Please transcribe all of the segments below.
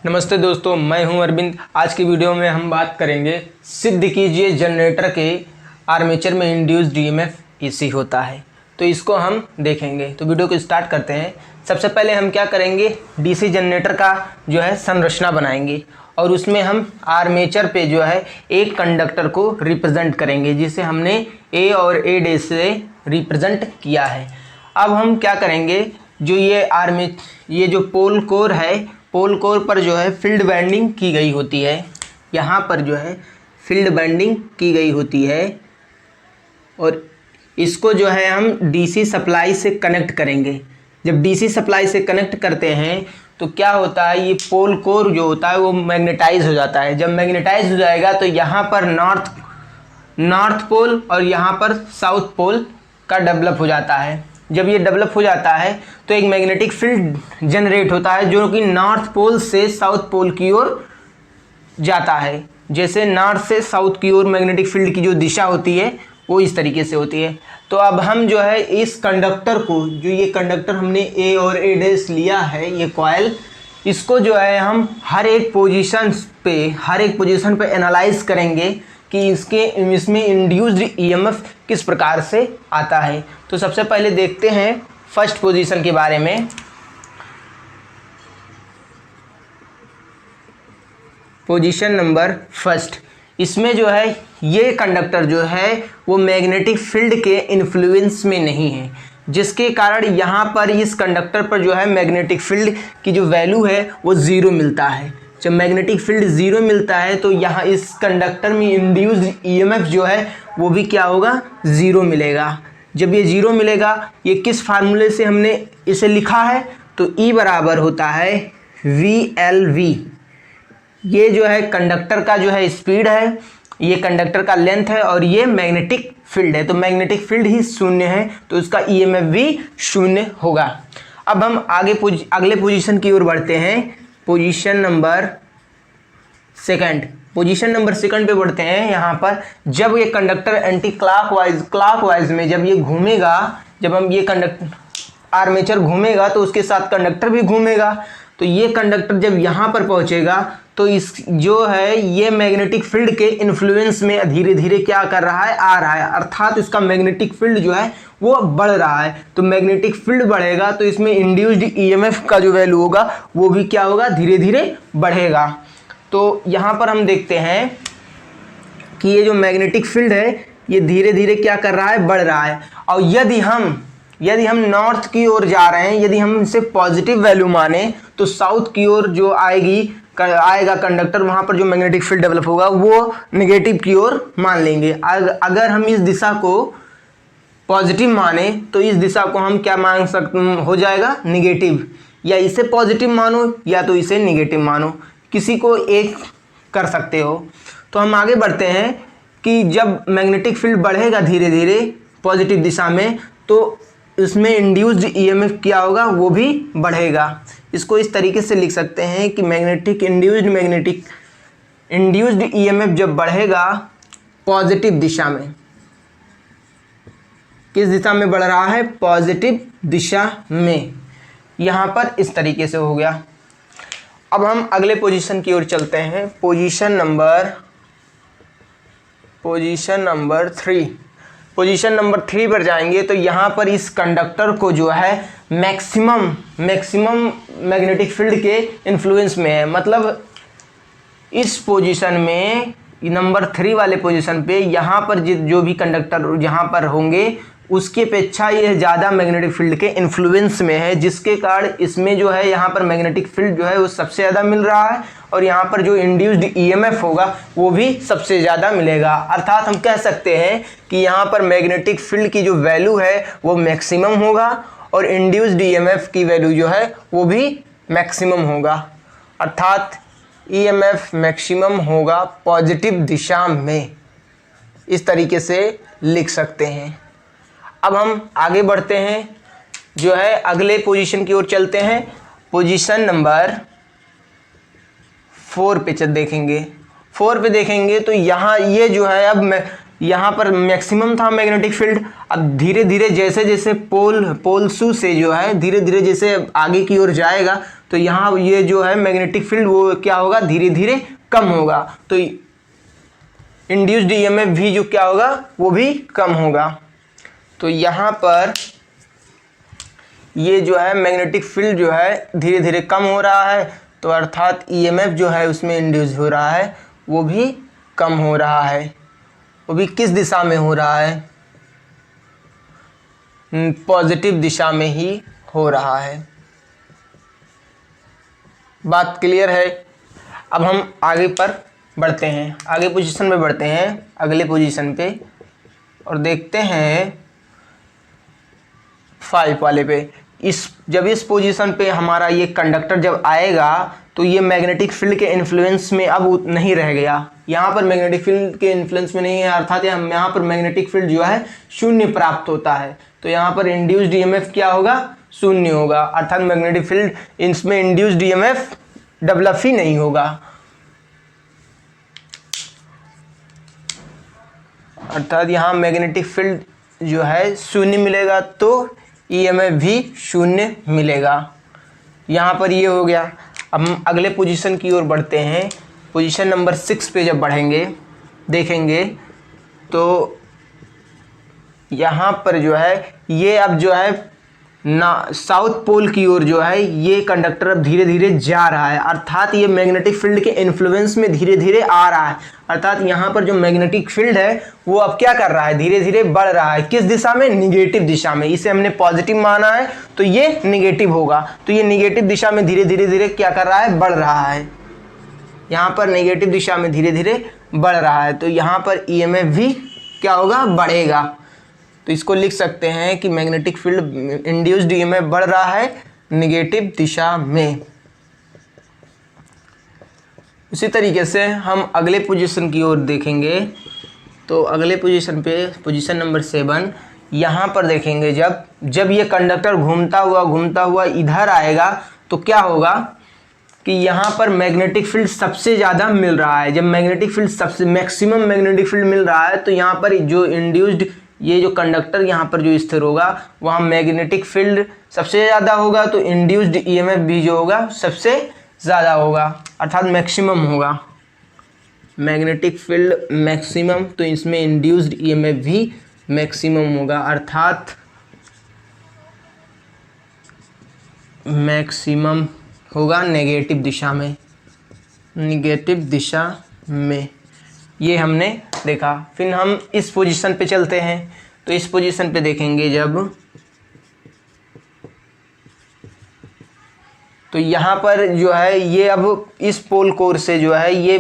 नमस्ते दोस्तों, मैं हूं अरविंद। आज की वीडियो में हम बात करेंगे सिद्ध कीजिए जनरेटर के आर्मेचर में इंड्यूस्ड ईएमएफ एसी होता है, तो इसको हम देखेंगे। तो वीडियो को स्टार्ट करते हैं। सबसे पहले हम क्या करेंगे, डीसी जनरेटर का जो है संरचना बनाएंगे और उसमें हम आर्मेचर पे जो है एक कंडक्टर को रिप्रेजेंट करेंगे, जिसे हमने ए और ए डे से रिप्रेजेंट किया है। अब हम क्या करेंगे, जो ये जो पोल कोर है, पोल कोर पर जो है फील्ड वाइंडिंग की गई होती है। यहाँ पर जो है फील्ड वाइंडिंग की गई होती है और इसको जो है हम डीसी सप्लाई से कनेक्ट करेंगे। जब डीसी सप्लाई से कनेक्ट करते हैं तो क्या होता है, ये पोल कोर जो होता है वो मैग्नेटाइज हो जाता है। जब मैग्नेटाइज हो जाएगा तो यहाँ पर नॉर्थ पोल और यहाँ पर साउथ पोल का डेवलप हो जाता है। जब ये डेवलप हो जाता है तो एक मैग्नेटिक फील्ड जनरेट होता है जो कि नॉर्थ पोल से साउथ पोल की ओर जाता है। जैसे नॉर्थ से साउथ की ओर मैग्नेटिक फील्ड की जो दिशा होती है वो इस तरीके से होती है। तो अब हम जो है इस कंडक्टर को, जो ये कंडक्टर हमने ए और ए डैश लिया है, ये कॉइल, इसको जो है हम हर एक पोजीशन पे एनालाइज करेंगे कि इसमें इंड्यूस्ड ईएमएफ किस प्रकार से आता है। तो सबसे पहले देखते हैं फर्स्ट पोजीशन के बारे में। पोजीशन नंबर फर्स्ट, इसमें जो है ये कंडक्टर जो है वो मैग्नेटिक फील्ड के इन्फ्लुएंस में नहीं है, जिसके कारण यहाँ पर इस कंडक्टर पर जो है मैग्नेटिक फील्ड की जो वैल्यू है वो ज़ीरो मिलता है। जब मैग्नेटिक फील्ड ज़ीरो मिलता है तो यहाँ इस कंडक्टर में इंड्यूस्ड ईएमएफ जो है वो भी क्या होगा, ज़ीरो मिलेगा। जब ये ज़ीरो मिलेगा, ये किस फार्मूले से हमने इसे लिखा है, तो E बराबर होता है VLV। ये जो है कंडक्टर का जो है स्पीड है, ये कंडक्टर का लेंथ है और ये मैग्नेटिक फील्ड है। तो मैग्नेटिक फील्ड ही शून्य है तो उसका ईएमएफ भी शून्य होगा। अब हम अगले पोजीशन की ओर बढ़ते हैं। पोजीशन नंबर सेकंड पे बढ़ते हैं। यहाँ पर जब ये कंडक्टर एंटी क्लॉकवाइज में जब ये घूमेगा, जब हम ये आर्मेचर घूमेगा तो उसके साथ कंडक्टर भी घूमेगा। तो ये कंडक्टर जब यहाँ पर पहुँचेगा तो इस जो है ये मैग्नेटिक फील्ड के इन्फ्लुएंस में धीरे धीरे क्या कर रहा है, आ रहा है, अर्थात इसका मैग्नेटिक फील्ड जो है वो बढ़ रहा है। तो मैग्नेटिक फील्ड बढ़ेगा तो इसमें इंड्यूस्ड ईएमएफ का जो वैल्यू होगा वो भी क्या होगा, धीरे धीरे बढ़ेगा। तो यहाँ पर हम देखते हैं कि ये जो मैग्नेटिक फील्ड है ये धीरे धीरे क्या कर रहा है, बढ़ रहा है। और यदि हम नॉर्थ की ओर जा रहे हैं, यदि हम इसे पॉजिटिव वैल्यू माने तो साउथ की ओर जो आएगा कंडक्टर, वहाँ पर जो मैग्नेटिक फील्ड डेवलप होगा वो नेगेटिव की ओर मान लेंगे। अगर हम इस दिशा को पॉजिटिव माने तो इस दिशा को हम क्या मान सकते, हो जाएगा निगेटिव। या इसे पॉजिटिव मानो या तो इसे निगेटिव मानो, किसी को एक कर सकते हो। तो हम आगे बढ़ते हैं कि जब मैग्नेटिक फील्ड बढ़ेगा धीरे धीरे पॉजिटिव दिशा में तो इसमें इंड्यूस्ड ईएमएफ क्या होगा, वो भी बढ़ेगा। इसको इस तरीके से लिख सकते हैं कि इंड्यूस्ड ईएमएफ जब बढ़ेगा पॉजिटिव दिशा में, किस दिशा में बढ़ रहा है, पॉजिटिव दिशा में, यहाँ पर इस तरीके से हो गया। अब हम अगले पोजीशन की ओर चलते हैं। पोजीशन नंबर 3 पर जाएंगे तो यहाँ पर इस कंडक्टर को जो है मैक्सिमम मैग्नेटिक फील्ड के इन्फ्लुएंस में है। मतलब इस पोजीशन में नंबर 3 वाले पोजीशन पे यहाँ पर जो भी कंडक्टर यहाँ पर होंगे उसकी अपेक्षा ये ज़्यादा मैग्नेटिक फील्ड के इन्फ्लुएंस में है, जिसके कारण इसमें जो है यहाँ पर मैग्नेटिक फील्ड जो है वो सबसे ज़्यादा मिल रहा है और यहाँ पर जो इंड्यूस्ड ईएमएफ होगा वो भी सबसे ज़्यादा मिलेगा। अर्थात हम कह सकते हैं कि यहाँ पर मैग्नेटिक फील्ड की जो वैल्यू है वो मैक्सिमम होगा और इंड्यूस्ड ईएमएफ की वैल्यू जो है वो भी मैक्सिमम होगा। अर्थात ईएमएफ मैक्सिमम होगा पॉजिटिव दिशा में, इस तरीके से लिख सकते हैं। अब हम आगे बढ़ते हैं, जो है अगले पोजीशन की ओर चलते हैं। पोजीशन नंबर 4 पे देखेंगे। 4 पे देखेंगे तो यहाँ ये जो है अब यहाँ पर मैक्सिमम था मैग्नेटिक फील्ड। अब धीरे धीरे जैसे जैसे पोल्सू से जो है धीरे धीरे जैसे आगे की ओर जाएगा तो यहाँ ये जो है मैग्नेटिक फील्ड वो क्या होगा, धीरे धीरे कम होगा। तो इंड्यूस्ड ईएमएफ भी जो क्या होगा वो भी कम होगा। तो यहाँ पर ये जो है मैग्नेटिक फील्ड जो है धीरे धीरे कम हो रहा है, तो अर्थात ईएमएफ जो है उसमें इंड्यूस हो रहा है वो भी कम हो रहा है। वो भी किस दिशा में हो रहा है, पॉजिटिव दिशा में ही हो रहा है। बात क्लियर है। अब हम आगे पर बढ़ते हैं, आगे पोजीशन पे बढ़ते हैं, अगले पोजीशन पे, और देखते हैं 5 वाले पे। जब इस पोजीशन पे हमारा ये कंडक्टर जब आएगा तो ये मैग्नेटिक फील्ड के इन्फ्लुएंस में अब नहीं रह गया। यहाँ पर मैग्नेटिक फील्ड के इन्फ्लुएंस में नहीं है, अर्थात यहाँ पर मैग्नेटिक फील्ड जो है शून्य प्राप्त होता है। तो यहाँ पर इंड्यूस्ड ईएमएफ क्या होगा, शून्य होगा, अर्थात मैग्नेटिक फील्ड इसमें इंड्यूस्ड ईएमएफ डेवलप ही नहीं होगा। अर्थात यहाँ मैग्नेटिक फील्ड जो है शून्य मिलेगा तो ईएमएफ भी शून्य मिलेगा। यहाँ पर ये हो गया। अब हम अगले पोजीशन की ओर बढ़ते हैं। पोजीशन नंबर 6 पे जब बढ़ेंगे देखेंगे तो यहाँ पर जो है ये अब जो है साउथ पोल की ओर जो है ये कंडक्टर अब धीरे धीरे जा रहा है, अर्थात ये मैग्नेटिक फील्ड के इन्फ्लुएंस में धीरे धीरे आ रहा है। अर्थात यहाँ पर जो मैग्नेटिक फील्ड है वो अब क्या कर रहा है, धीरे धीरे बढ़ रहा है। किस दिशा में, निगेटिव दिशा में। इसे हमने पॉजिटिव माना है तो ये निगेटिव होगा। तो ये निगेटिव दिशा में धीरे धीरे धीरे क्या कर रहा है, बढ़ रहा है। यहाँ पर निगेटिव दिशा में धीरे धीरे बढ़ रहा है, तो यहाँ पर ईएमएफ भी क्या होगा, बढ़ेगा। तो इसको लिख सकते हैं कि मैग्नेटिक फील्ड इंड्यूस्ड ईएमएफ बढ़ रहा है निगेटिव दिशा में। उसी तरीके से हम अगले पोजीशन की ओर देखेंगे। तो अगले पोजीशन पे पोजीशन नंबर 7 यहाँ पर देखेंगे जब ये कंडक्टर घूमता हुआ इधर आएगा तो क्या होगा कि यहाँ पर मैग्नेटिक फील्ड सबसे ज़्यादा मिल रहा है। जब मैग्नेटिक फील्ड सबसे मैक्सिमम मैग्नेटिक फील्ड मिल रहा है तो यहाँ पर जो इंड्यूस्ड ये जो कंडक्टर यहाँ पर जो स्थिर होगा वहाँ मैग्नेटिक फील्ड सबसे ज़्यादा होगा, तो इंड्यूस्ड ईएमएफ भी जो होगा सबसे ज़्यादा होगा, अर्थात मैक्सिमम होगा। मैग्नेटिक फील्ड मैक्सिमम तो इसमें इंड्यूस्ड ईएमएफ भी मैक्सिमम होगा, अर्थात मैक्सिमम होगा नेगेटिव दिशा में, निगेटिव दिशा में। ये हमने देखा। फिर हम इस पोजीशन पे चलते हैं। तो इस पोजीशन पे देखेंगे जब, तो यहाँ पर जो है ये अब इस पोल कोर से जो है ये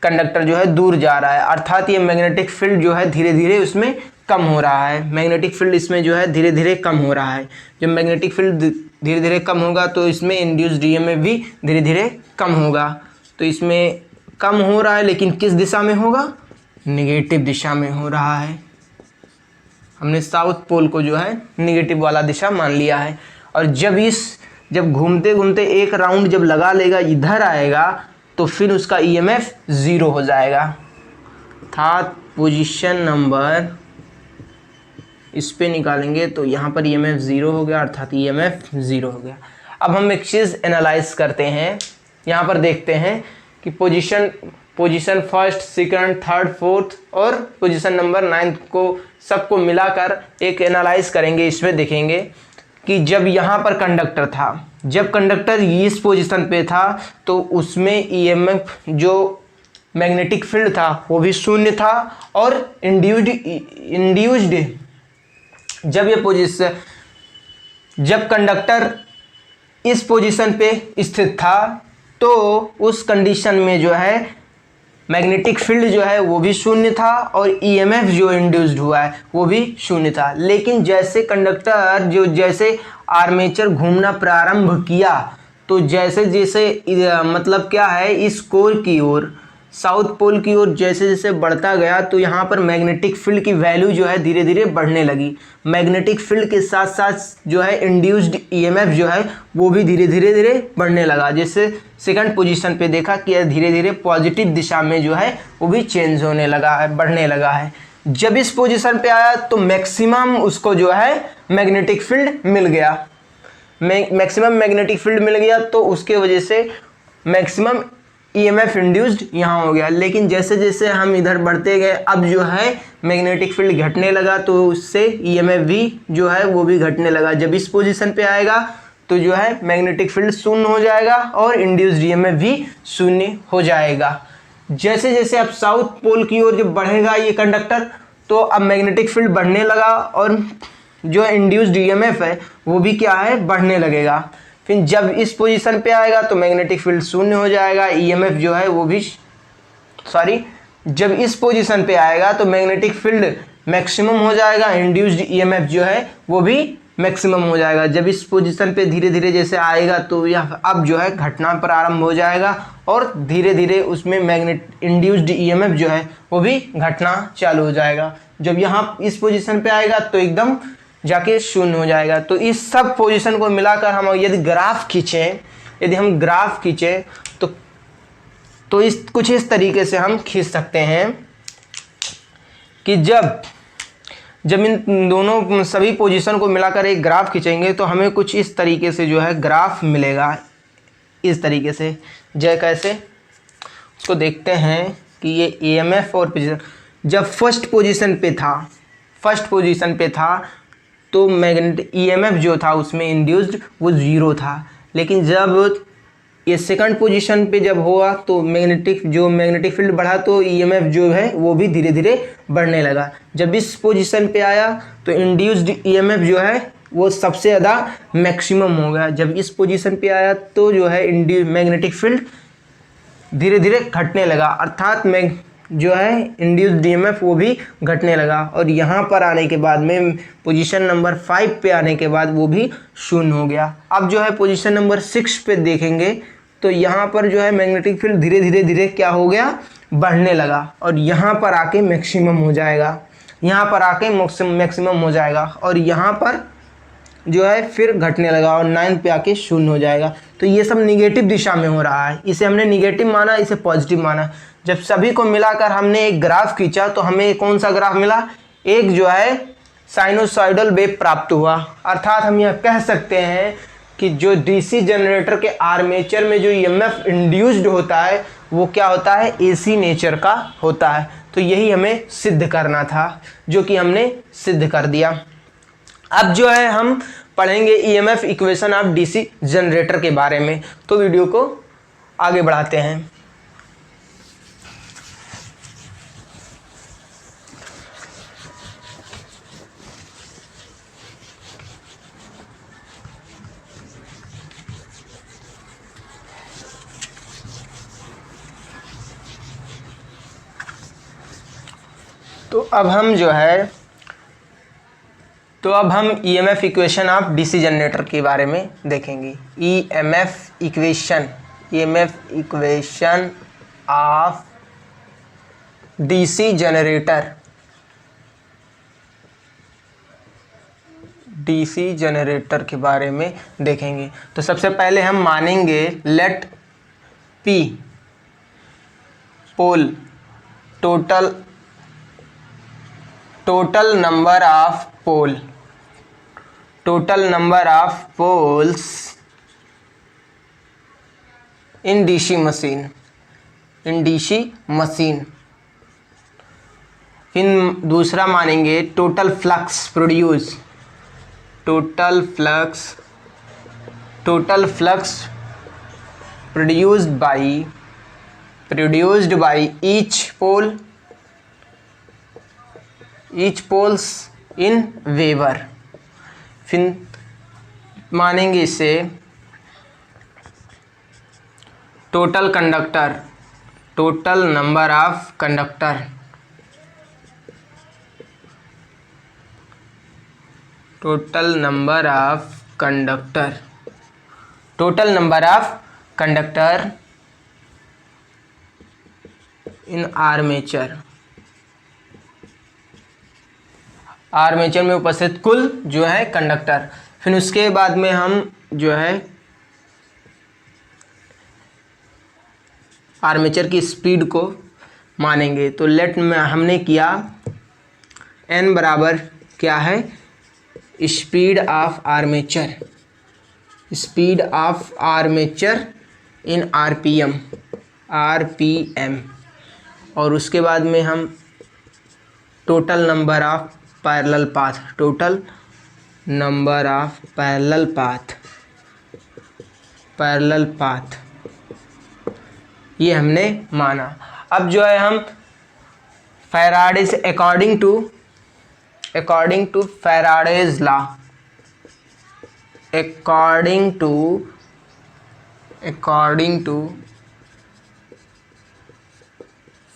कंडक्टर जो है दूर जा रहा है, अर्थात ये मैग्नेटिक फील्ड जो है धीरे धीरे उसमें कम हो रहा है। मैग्नेटिक फील्ड इसमें जो है धीरे धीरे कम हो रहा है। जब मैग्नेटिक फील्ड धीरे धीरे कम होगा तो इसमें इंड्यूस्ड ईएमएफ भी धीरे धीरे कम होगा। तो इसमें कम हो रहा है लेकिन किस दिशा में होगा, निगेटिव दिशा में हो रहा है। हमने साउथ पोल को जो है निगेटिव वाला दिशा मान लिया है। और जब घूमते घूमते एक राउंड जब लगा लेगा इधर आएगा तो फिर उसका ईएमएफ 0 हो जाएगा। अर्थात पोजीशन नंबर इस पे निकालेंगे तो यहाँ पर ईएमएफ 0 हो गया, अर्थात ईएमएफ 0 हो गया। अब हम एक चीज़ एनालाइज करते हैं। यहाँ पर देखते हैं कि position first, second, third, fourth और पोजीशन नंबर 9 को सबको मिलाकर एक एनालाइज करेंगे। इसमें देखेंगे कि जब यहाँ पर कंडक्टर था, जब कंडक्टर इस पोजीशन पे था तो उसमें ईएमएफ जो मैग्नेटिक फील्ड था वो भी शून्य था, और इंड्यूस्ड जब कंडक्टर इस पोजीशन पे स्थित था तो उस कंडीशन में जो है मैग्नेटिक फील्ड जो है वो भी शून्य था और ईएमएफ जो इंड्यूस्ड हुआ है वो भी शून्य था। लेकिन जैसे कंडक्टर जैसे आर्मेचर घूमना प्रारंभ किया तो जैसे जैसे मतलब क्या है, इस कोर की ओर, साउथ पोल की ओर जैसे जैसे बढ़ता गया तो यहाँ पर मैग्नेटिक फील्ड की वैल्यू जो है धीरे धीरे बढ़ने लगी। मैग्नेटिक फील्ड के साथ साथ जो है इंड्यूस्ड ईएमएफ जो है वो भी धीरे धीरे बढ़ने लगा। जैसे सेकंड पोजीशन पे देखा कि धीरे धीरे पॉजिटिव दिशा में जो है वो भी चेंज होने लगा है, बढ़ने लगा है। जब इस पोजीशन पे आया तो मैक्सिमम उसको जो है मैग्नेटिक फील्ड मिल गया, मैक्सिमम मैग्नेटिक फील्ड मिल गया, तो उसके वजह से मैक्सिमम ईएमएफ इंड्यूस्ड यहाँ हो गया। लेकिन जैसे जैसे हम इधर बढ़ते गए अब जो है मैग्नेटिक फील्ड घटने लगा, तो उससे ईएमएफ भी जो है वो भी घटने लगा। जब इस पोजीशन पे आएगा तो जो है मैग्नेटिक फील्ड शून्य हो जाएगा और इंड्यूस्ड ईएमएफ भी शून्य हो जाएगा। जैसे जैसे अब साउथ पोल की ओर जब बढ़ेगा ये कंडक्टर, तो अब मैग्नेटिक फील्ड बढ़ने लगा और जो इंड्यूस्ड ईएमएफ है वो भी क्या है, बढ़ने लगेगा। फिर जब इस पोजीशन पे आएगा तो मैग्नेटिक फील्ड शून्य हो जाएगा, ईएमएफ जो है वो भी जब इस पोजीशन पे आएगा तो मैग्नेटिक फील्ड मैक्सिमम हो जाएगा, इंड्यूस्ड ईएमएफ जो है वो भी मैक्सिमम हो जाएगा। जब इस पोजीशन पे धीरे धीरे जैसे आएगा तो यह अब जो है घटना प्रारंभ हो जाएगा और धीरे धीरे उसमें इंड्यूस्ड ईएमएफ जो है वो भी घटना चालू हो जाएगा। जब यहाँ इस पोजीशन पे आएगा तो एकदम जाके शून्य हो जाएगा। तो इस सब पोजीशन को मिलाकर हम यदि हम ग्राफ खींचें तो इस कुछ इस तरीके से हम खींच सकते हैं कि जब इन दोनों सभी पोजीशन को मिलाकर एक ग्राफ खींचेंगे तो हमें कुछ इस तरीके से जो है ग्राफ मिलेगा, इस तरीके से। कैसे उसको देखते हैं कि ये ईएमएफ और जब फर्स्ट पोजीशन पे था तो मैग्नेटिक ईएमएफ जो था उसमें इंड्यूस्ड वो 0 था। लेकिन जब ये सेकंड पोजीशन पे जब हुआ तो मैग्नेटिक फील्ड बढ़ा तो ईएमएफ जो है वो भी धीरे धीरे बढ़ने लगा। जब इस पोजीशन पे आया तो इंड्यूस्ड ईएमएफ जो है वो सबसे ज़्यादा मैक्सिमम हो गया। जब इस पोजीशन पे आया तो जो है मैग्नेटिक फील्ड धीरे धीरे घटने लगा, अर्थात जो है इंड्यूस्ड ईएमएफ वो भी घटने लगा। और यहाँ पर आने के बाद में पोजीशन नंबर 5 पे आने के बाद वो भी शून्य हो गया। अब जो है पोजीशन नंबर 6 पे देखेंगे तो यहाँ पर जो है मैग्नेटिक फील्ड धीरे धीरे क्या हो गया, बढ़ने लगा और यहाँ पर आके मैक्सिमम हो जाएगा, और यहाँ पर जो है फिर घटने लगा और 9 पे आके शून्य हो जाएगा। तो ये सब निगेटिव दिशा में हो रहा है। इसे हमने निगेटिव माना, इसे पॉजिटिव माना। जब सभी को मिलाकर हमने एक ग्राफ खींचा तो हमें कौन सा ग्राफ मिला, एक जो है साइनोसॉइडल वेव प्राप्त हुआ। अर्थात हम यह कह सकते हैं कि जो डीसी जनरेटर के आर्मेचर में जो ईएमएफ इंड्यूस्ड होता है वो क्या होता है, एसी नेचर का होता है। तो यही हमें सिद्ध करना था, जो कि हमने सिद्ध कर दिया। अब जो है हम पढ़ेंगे EMF equation of DC generator के बारे में। तो वीडियो को आगे बढ़ाते हैं। तो अब हम EMF equation of DC generator के बारे में देखेंगे। EMF equation of DC generator के बारे में देखेंगे। तो सबसे पहले हम मानेंगे let P pole total number of poles in DC machine। फिर दूसरा मानेंगे total flux produced by each poles in Weber। फिर मानेंगे इसे total number of conductor in armature में उपस्थित कुल जो है कंडक्टर। फिर उसके बाद में हम जो है आर्मेचर की स्पीड को मानेंगे। तो लेट में हमने किया एन बराबर क्या है, speed of armature, speed of armature in RPM, RPM. और उसके बाद में हम total number of parallel path, total number of parallel path, parallel path, ये हमने माना। अब जो है हम Faraday's according to Faraday's law, according to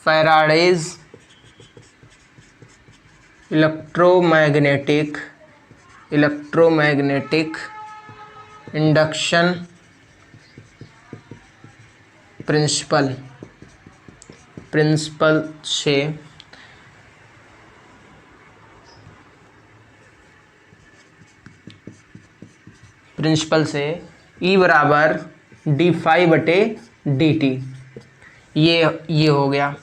Faraday's electromagnetic induction principle से E बराबर d∅/dt, ये हो गया।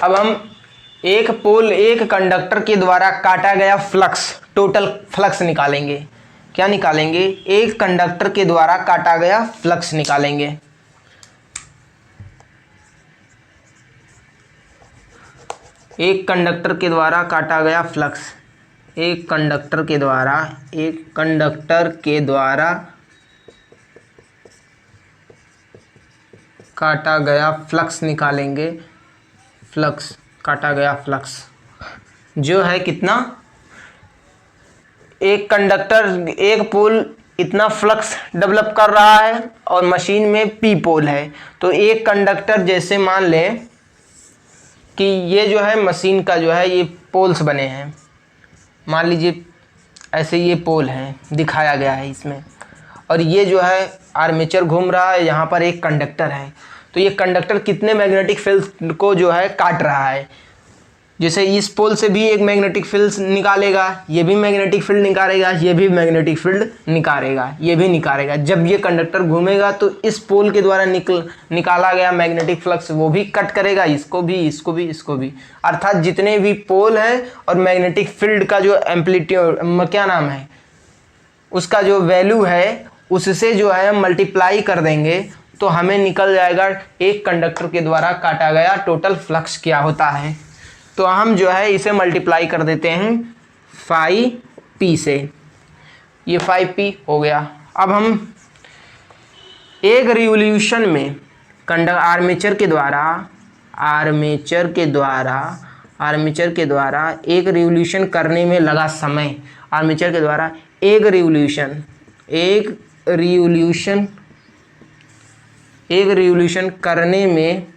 अब हम एक कंडक्टर के द्वारा काटा गया फ्लक्स, टोटल फ्लक्स निकालेंगे। क्या निकालेंगे, एक कंडक्टर के द्वारा काटा गया फ्लक्स निकालेंगे। एक कंडक्टर के द्वारा काटा गया फ्लक्स, एक कंडक्टर के द्वारा काटा गया फ्लक्स निकालेंगे। फ्लक्स, काटा गया फ्लक्स जो है कितना, एक कंडक्टर, एक पोल इतना फ्लक्स डेवलप कर रहा है और मशीन में पी पोल है। तो एक कंडक्टर, जैसे मान लें कि ये जो है मशीन का जो है ये पोल्स बने हैं, मान लीजिए ऐसे ये पोल है दिखाया गया है इसमें, और ये जो है आर्मेचर घूम रहा है, यहाँ पर एक कंडक्टर है। तो ये कंडक्टर कितने मैग्नेटिक फील्ड को जो है काट रहा है। जैसे इस पोल से भी एक मैग्नेटिक फील्ड निकालेगा, ये भी मैग्नेटिक फील्ड निकालेगा, ये भी मैग्नेटिक फील्ड निकालेगा, ये भी निकालेगा। जब ये कंडक्टर घूमेगा तो इस पोल के द्वारा निकाला गया मैग्नेटिक फ्लक्स वो भी कट करेगा, इसको भी। अर्थात जितने भी पोल हैं और मैग्नेटिक फील्ड का जो एम्पलीट्यूड, क्या नाम है उसका, जो वैल्यू है उससे जो है मल्टीप्लाई कर देंगे तो हमें निकल जाएगा एक कंडक्टर के द्वारा काटा गया टोटल फ्लक्स क्या होता है। तो हम जो है इसे मल्टीप्लाई कर देते हैं 5p से, ये 5p हो गया। अब हम एक रिवोल्यूशन में आर्मेचर के द्वारा एक रिवोल्यूशन करने में लगा समय, आर्मेचर के द्वारा एक रिवोल्यूशन करने में,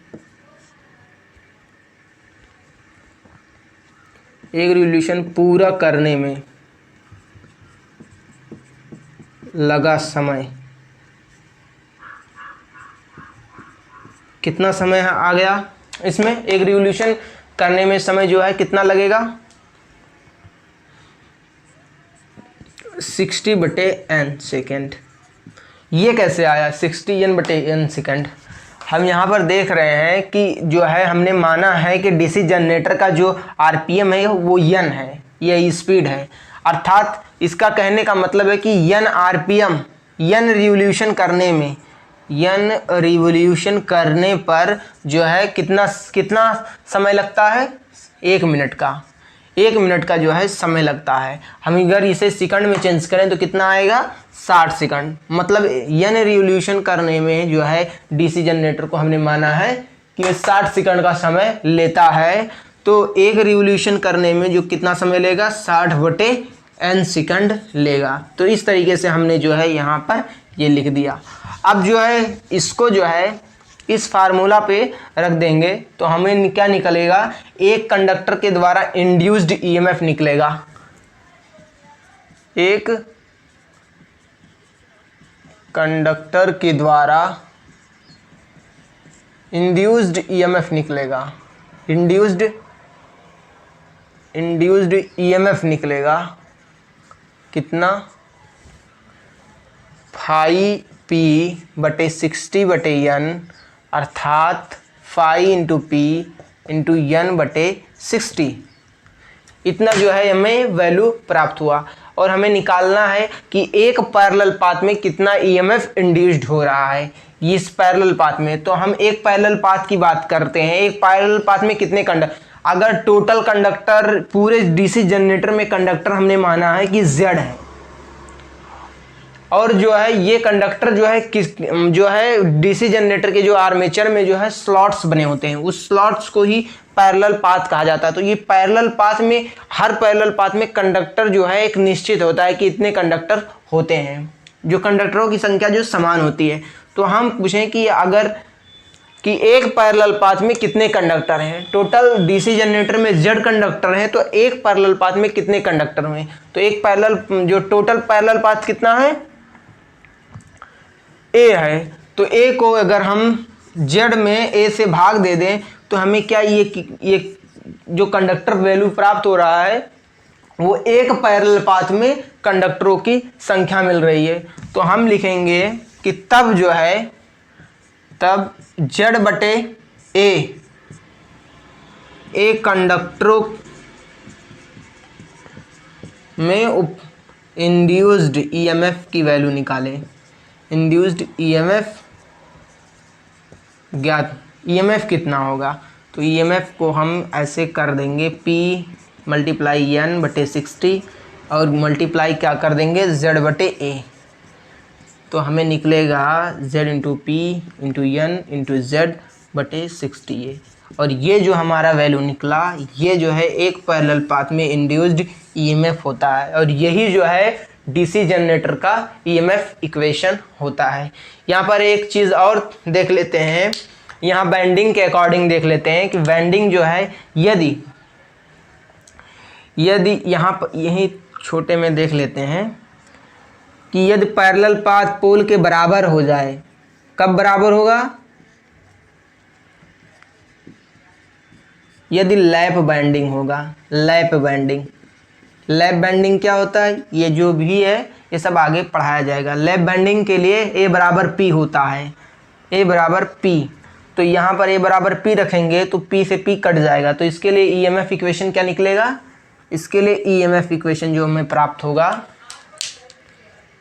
एक रिवोल्यूशन पूरा करने में लगा समय, कितना समय आ गया इसमें, एक रिवोल्यूशन करने में समय जो है कितना लगेगा, 60/n सेकेंड। ये कैसे आया 60n/n सेकेंड? हम यहाँ पर देख रहे हैं कि जो है हमने माना है कि डीसी जनरेटर का जो आरपीएम है वो n है, ये स्पीड है। अर्थात इसका कहने का मतलब है कि n आरपीएम, n रिवोल्यूशन करने पर जो है कितना समय लगता है, 1 मिनट का, 1 मिनट का जो है समय लगता है। हम अगर इसे सेकंड में चेंज करें तो कितना आएगा, 60 सेकंड। मतलब n रिवोल्यूशन करने में जो है डीसी जनरेटर को हमने माना है कि 60 सेकंड का समय लेता है। तो एक रिवोल्यूशन करने में जो कितना समय लेगा, 60/n सेकंड लेगा। तो इस तरीके से हमने जो है यहाँ पर ये लिख दिया। अब जो है इसको जो है इस फार्मूला पे रख देंगे तो हमें क्या निकलेगा, एक कंडक्टर के द्वारा इंड्यूस्ड ईएमएफ निकलेगा, एक कंडक्टर के द्वारा इंड्यूस्ड ईएमएफ निकलेगा, इंड्यूस्ड ईएमएफ निकलेगा कितना, 5p/60/n, अर्थात 5 × p × n/60। इतना जो है हमें वैल्यू प्राप्त हुआ। और हमें निकालना है कि एक पैरेलल पाथ में कितना ईएमएफ इंड्यूस्ड हो रहा है इस पैरेलल पाथ में। तो हम एक पैरेलल पाथ की बात करते हैं। एक पैरेलल पाथ में कितने कंडक्टर, अगर टोटल कंडक्टर पूरे डीसी जनरेटर में कंडक्टर हमने माना है कि Z है, और जो है ये कंडक्टर जो है जो है डीसी जनरेटर के जो आर्मेचर में जो है स्लॉट्स बने होते हैं, उस स्लॉट्स को ही पैरेलल पाथ कहा जाता है। तो ये पैरेलल पाथ में, हर पैरेलल पाथ में कंडक्टर जो है एक निश्चित होता है कि इतने कंडक्टर होते हैं, जो कंडक्टरों की संख्या जो समान होती है। तो हम पूछें कि अगर कि एक पैरेलल पाथ में कितने कंडक्टर हैं, टोटल डीसी जनरेटर में Z कंडक्टर हैं, तो एक पैरेलल पाथ में कितने कंडक्टर हुए। तो एक पैरेलल जो टोटल पैरेलल पाथ कितना है, A है। तो A को अगर हम Z में A से भाग दे दें तो हमें क्या ये जो कंडक्टर वैल्यू प्राप्त हो रहा है वो एक पैरेलल पाथ में कंडक्टरों की संख्या मिल रही है। तो हम लिखेंगे कि तब जो है, तब Z बटे A कंडक्टरों में इंड्यूस्ड ईएमएफ की वैल्यू निकालें। इंड्यूस्ड ईएमएफ ज्ञात, ईएमएफ कितना होगा, तो ईएमएफ को हम ऐसे कर देंगे P मल्टीप्लाई N बटे 60 और मल्टीप्लाई क्या कर देंगे Z बटे A। तो हमें निकलेगा Z into P into N into Z बटे 60A। और ये जो हमारा वैल्यू निकला, ये जो है एक पैरेलल पाथ में इंड्यूस्ड ईएमएफ होता है, और यही जो है डीसी जनरेटर का ईएमएफ इक्वेशन होता है। यहाँ पर एक चीज़ और देख लेते हैं, यहाँ बैंडिंग के अकॉर्डिंग देख लेते हैं कि बैंडिंग जो है यदि यहाँ पर यही छोटे में देख लेते हैं कि यदि पैरेलल पाथ पोल के बराबर हो जाए, कब बराबर होगा, यदि लैप बैंडिंग होगा। लैप बैंडिंग, लैप बैंडिंग क्या होता है, ये जो भी है ये सब आगे पढ़ाया जाएगा। लैप बैंडिंग के लिए A बराबर P होता है, A बराबर P। तो यहाँ पर A बराबर P रखेंगे तो P से P कट जाएगा, तो इसके लिए ईएमएफ इक्वेशन क्या निकलेगा, इसके लिए ईएमएफ इक्वेशन जो हमें प्राप्त होगा,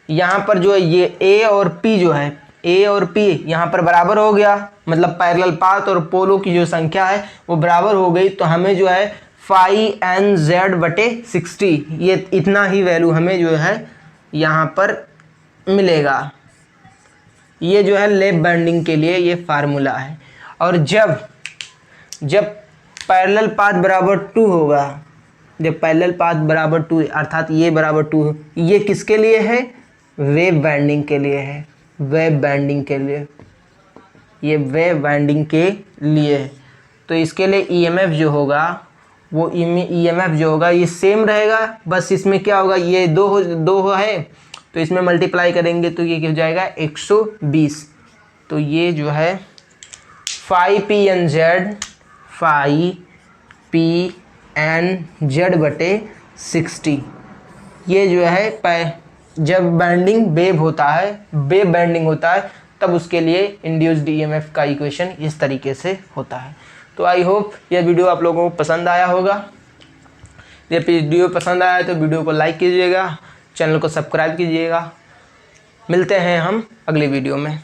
यहाँ पर जो है ये A और P जो है, A और P यहाँ पर बराबर हो गया, मतलब पैरेलल पाथ और पोलों की जो संख्या है वो बराबर हो गई। तो हमें जो है 5NZ बटे 60, ये इतना ही वैल्यू हमें जो है यहाँ पर मिलेगा। ये जो है लैप बैंडिंग के लिए ये फार्मूला है। और जब पैरेलल पाथ बराबर 2 होगा, जब पैरेलल पाथ बराबर 2 अर्थात ये बराबर 2, ये किसके लिए है, वेव बैंडिंग के लिए है, वेव बैंडिंग के लिए, ये वेव बैंडिंग के लिए है। तो इसके लिए ईएमएफ जो होगा वो ईएमएफ जो होगा ये सेम रहेगा, बस इसमें क्या होगा, ये दो है तो इसमें मल्टीप्लाई करेंगे तो ये हो जाएगा 120। तो ये जो है 5PNZ बटे 60, ये जो है जब बैंडिंग वेव होता है, वेव बैंडिंग होता है, तब उसके लिए इंड्यूस्ड ईएमएफ का इक्वेशन इस तरीके से होता है। तो आई होप यह वीडियो आप लोगों को पसंद आया होगा। यदि वीडियो पसंद आया तो वीडियो को लाइक कीजिएगा, चैनल को सब्सक्राइब कीजिएगा। मिलते हैं हम अगले वीडियो में।